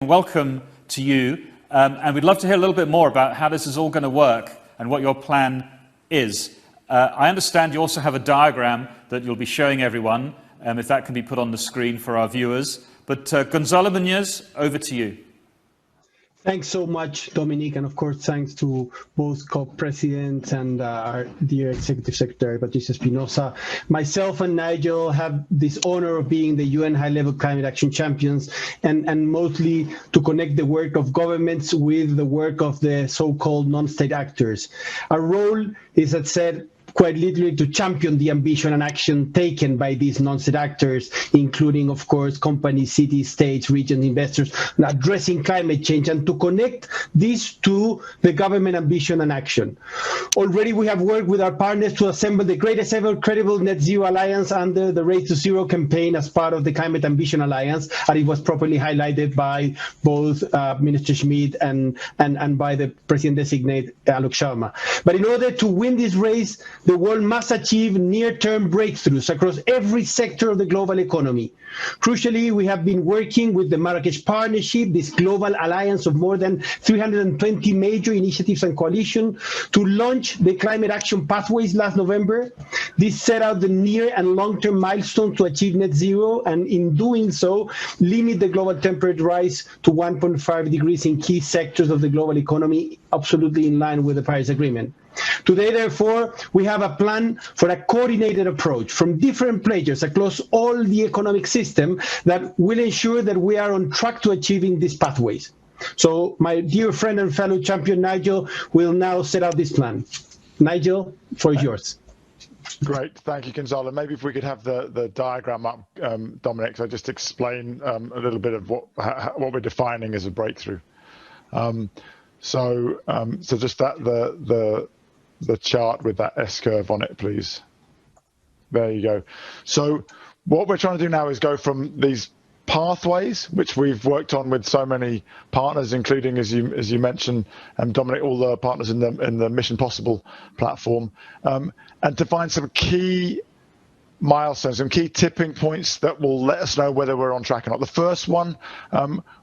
Welcome to you, and we'd love to hear a little bit more about how this is all going to work and what your plan is. I understand you also have a diagram that you'll be showing everyone, if that can be put on the screen for our viewers. But Gonzalo Munoz, over to you. Thanks so much, Dominic, and of course, thanks to both co-presidents and our dear Executive Secretary, Patricia Espinosa. Myself and Nigel have this honor of being the UN High-Level Climate Action Champions, and mostly to connect the work of governments with the work of the so-called non-state actors. Our role is, as said, quite literally to champion the ambition and action taken by these non-state actors, including, of course, companies, cities, states, regions, investors, addressing climate change, and to connect this to the government ambition and action. Already we have worked with our partners to assemble the greatest ever credible net zero alliance under the Race to Zero campaign as part of the Climate Ambition Alliance, and it was properly highlighted by both Minister Schmidt and by the President-designate Alok Sharma. But in order to win this race, the world must achieve near-term breakthroughs across every sector of the global economy. Crucially, we have been working with the Marrakesh Partnership, this global alliance of more than 320 major initiatives and coalitions, to launch the Climate Action Pathways last November. This set out the near and long-term milestones to achieve net zero, and in doing so, limit the global temperature rise to 1.5 degrees in key sectors of the global economy, absolutely in line with the Paris Agreement. Today, therefore, we have a plan for a coordinated approach from different players across all the economic system that will ensure that we are on track to achieving these pathways. So my dear friend and fellow champion Nigel will now set out this plan. Nigel, the floor is yours. Great, thank you, Gonzalo. Maybe if we could have the diagram up, Dominic, so just explain a little bit of what we're defining as a breakthrough. So just the chart with that S-curve on it, please. There you go. So what we're trying to do now is go from these pathways, which we've worked on with so many partners, including, as you mentioned, Dominic, all the partners in the Mission Possible platform, and to find some key milestones, some key tipping points that will let us know whether we're on track or not. The first one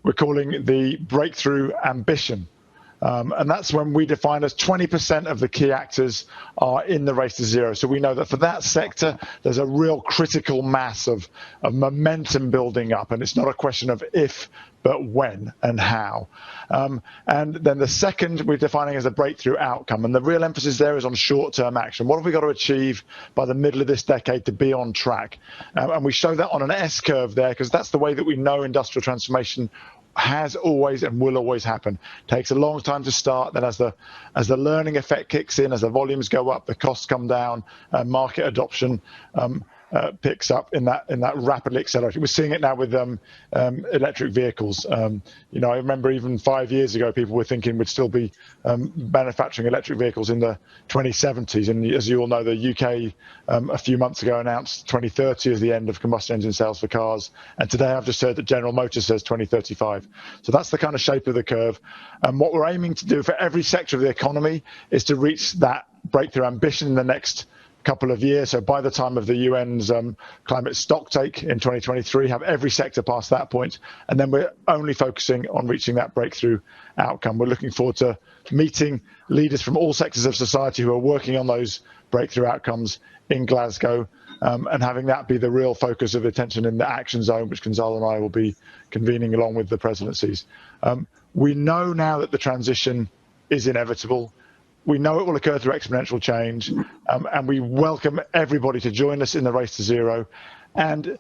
we're calling the breakthrough ambition. And that's when we define as 20% of the key actors are in the race to zero. So we know that for that sector, there's a real critical mass of momentum building up. And it's not a question of if, but when and how. And then the second we're defining as a breakthrough outcome. And the real emphasis there is on short-term action. What have we got to achieve by the middle of this decade to be on track? And we show that on an S-curve there, because that's the way that we know industrial transformation has always and will always happen. Takes a long time to start, then as the learning effect kicks in, as the volumes go up, the costs come down, market adoption picks up in that rapidly accelerating. We're seeing it now with electric vehicles. You know, I remember even 5 years ago, people were thinking we'd still be manufacturing electric vehicles in the 2070s. And as you all know, the UK a few months ago announced 2030 as the end of combustion engine sales for cars. And today I've just heard that General Motors says 2035. So that's the kind of shape of the curve. And what we're aiming to do for every sector of the economy is to reach that breakthrough ambition in the next couple of years. So by the time of the UN's climate stocktake in 2023, have every sector past that point. And then we're only focusing on reaching that breakthrough outcome. We're looking forward to meeting leaders from all sectors of society who are working on those breakthrough outcomes in Glasgow, and having that be the real focus of attention in the action zone, which Gonzalo and I will be convening along with the presidencies. We know now that the transition is inevitable. We know it will occur through exponential change, and we welcome everybody to join us in the race to zero, and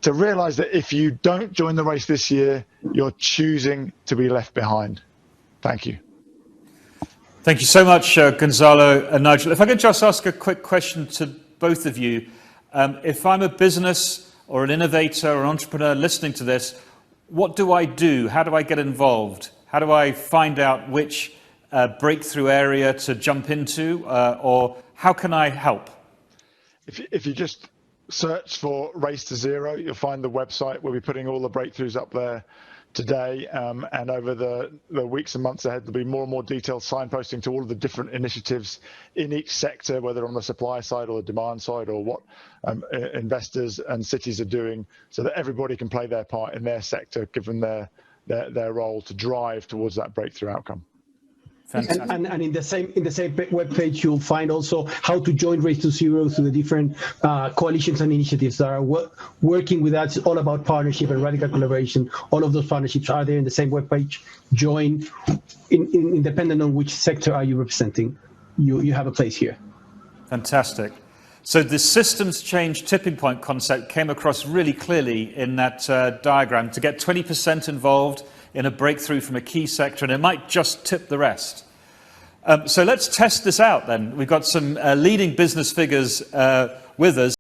to realize that if you don't join the race this year, you're choosing to be left behind. Thank you. Thank you so much, Gonzalo and Nigel. If I could just ask a quick question to both of you. If I'm a business or an innovator or entrepreneur listening to this, what do I do? How do I get involved? How do I find out which breakthrough area to jump into, or how can I help? If you just search for Race to Zero, you'll find the website. We'll be putting all the breakthroughs up there today, and over the weeks and months ahead, there'll be more and more detailed signposting to all of the different initiatives in each sector, whether on the supply side or the demand side, or what investors and cities are doing, so that everybody can play their part in their sector, given their their role to drive towards that breakthrough outcome. Fantastic. And in the same webpage, you'll find also how to join Race to Zero through the different coalitions and initiatives that are working with us. It's all about partnership and radical collaboration. All of those partnerships are there in the same webpage. Join, independent on which sector are you representing. You have a place here. Fantastic. So the systems change tipping point concept came across really clearly in that diagram, to get 20% involved in a breakthrough from a key sector, and it might just tip the rest. So let's test this out then. We've got some leading business figures with us.